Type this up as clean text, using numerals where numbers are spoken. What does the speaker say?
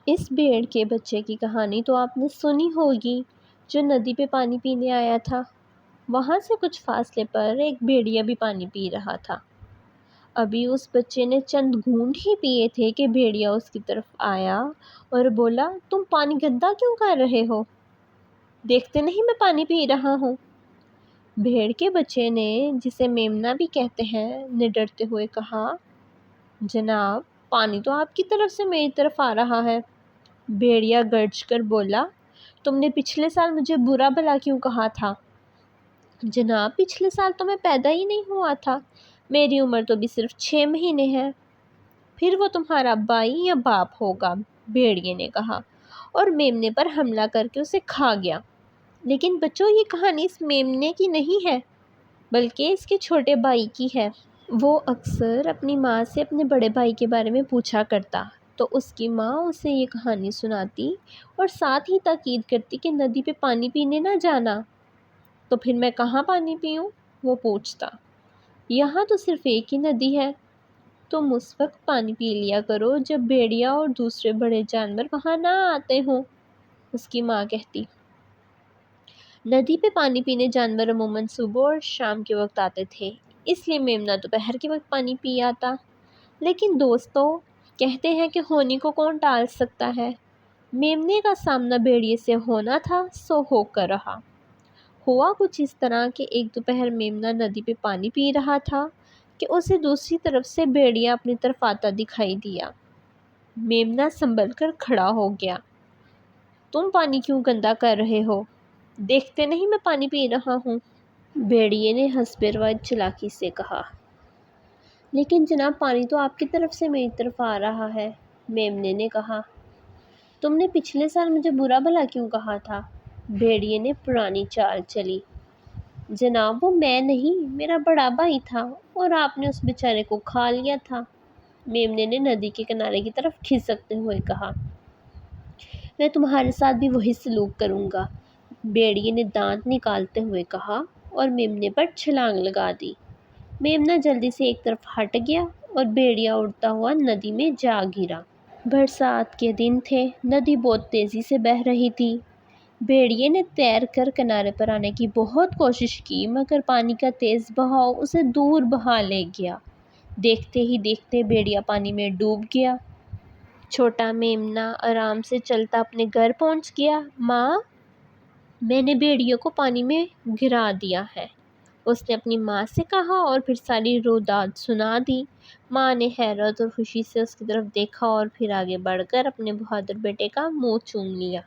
اس بھیڑ کے بچے کی کہانی تو آپ نے سنی ہوگی، جو ندی پہ پانی پینے آیا تھا۔ وہاں سے کچھ فاصلے پر ایک بھیڑیا بھی پانی پی رہا تھا۔ ابھی اس بچے نے چند گھونٹ ہی پیے تھے کہ بھیڑیا اس کی طرف آیا اور بولا، تم پانی گندا کیوں کر رہے ہو؟ دیکھتے نہیں میں پانی پی رہا ہوں۔ بھیڑ کے بچے نے، جسے میمنا بھی کہتے ہیں، نے ڈرتے ہوئے کہا، جناب پانی تو آپ کی طرف سے میری طرف آ رہا ہے۔ بھیڑیا گرج کر بولا، تم نے پچھلے سال مجھے برا بھلا کیوں کہا تھا؟ جناب پچھلے سال تو میں پیدا ہی نہیں ہوا تھا، میری عمر تو بھی صرف 6 مہینے ہے۔ پھر وہ تمہارا بھائی یا باپ ہوگا، بھیڑیے نے کہا، اور میمنے پر حملہ کر کے اسے کھا گیا۔ لیکن بچوں، یہ کہانی اس میمنے کی نہیں ہے، بلکہ اس کے چھوٹے بھائی کی ہے۔ وہ اکثر اپنی ماں سے اپنے بڑے بھائی کے بارے میں پوچھا کرتا، تو اس کی ماں اسے یہ کہانی سناتی اور ساتھ ہی تاکید کرتی کہ ندی پہ پانی پینے نہ جانا۔ تو پھر میں کہاں پانی پیوں؟ وہ پوچھتا۔ یہاں تو صرف ایک ہی ندی ہے، تم اس وقت پانی پی لیا کرو جب بھیڑیا اور دوسرے بڑے جانور وہاں نہ آتے ہوں، اس کی ماں کہتی۔ ندی پہ پانی پینے جانور عموماً صبح اور شام کے وقت آتے تھے، اس لیے میمنا دوپہر کے وقت پانی پی آتا۔ لیکن دوستو، کہتے ہیں کہ ہونی کو کون ٹال سکتا ہے؟ میمنے کا سامنا بھیڑیے سے ہونا تھا، سو ہو کر رہا۔ ہوا کچھ اس طرح کہ ایک دوپہر میمنا ندی پہ پانی پی رہا تھا کہ اسے دوسری طرف سے بھیڑیا اپنی طرف آتا دکھائی دیا۔ میمنا سنبھل کر کھڑا ہو گیا۔ تم پانی کیوں گندا کر رہے ہو؟ دیکھتے نہیں میں پانی پی رہا ہوں، بھیڑیے نے حسبِ رواج چلاکی سے کہا۔ لیکن جناب پانی تو آپ کی طرف سے میری طرف آ رہا ہے، میمنے نے کہا۔ تم نے پچھلے سال مجھے برا بھلا کیوں کہا تھا؟ بھیڑیے نے پرانی چال چلی۔ جناب وہ میں نہیں، میرا بڑا بھائی تھا، اور آپ نے اس بیچارے کو کھا لیا تھا، میمنے نے ندی کے کنارے کی طرف کھسکتے ہوئے کہا۔ میں تمہارے ساتھ بھی وہی سلوک کروں گا، بھیڑیے نے دانت نکالتے ہوئے کہا اور میمنے پر چھلانگ لگا دی۔ میمنا جلدی سے ایک طرف ہٹ گیا اور بھیڑیا اڑتا ہوا ندی میں جا گرا۔ برسات کے دن تھے، ندی بہت تیزی سے بہہ رہی تھی۔ بھیڑیے نے تیر کر کنارے پر آنے کی بہت کوشش کی، مگر پانی کا تیز بہاؤ اسے دور بہا لے گیا۔ دیکھتے ہی دیکھتے بھیڑیا پانی میں ڈوب گیا۔ چھوٹا میمنا آرام سے چلتا اپنے گھر پہنچ گیا۔ ماں، میں نے بھیڑیے کو پانی میں گرا دیا ہے، اس نے اپنی ماں سے کہا اور پھر ساری روداد سنا دی۔ ماں نے حیرت اور خوشی سے اس کی طرف دیکھا اور پھر آگے بڑھ کر اپنے بہادر بیٹے کا منہ چوم لیا۔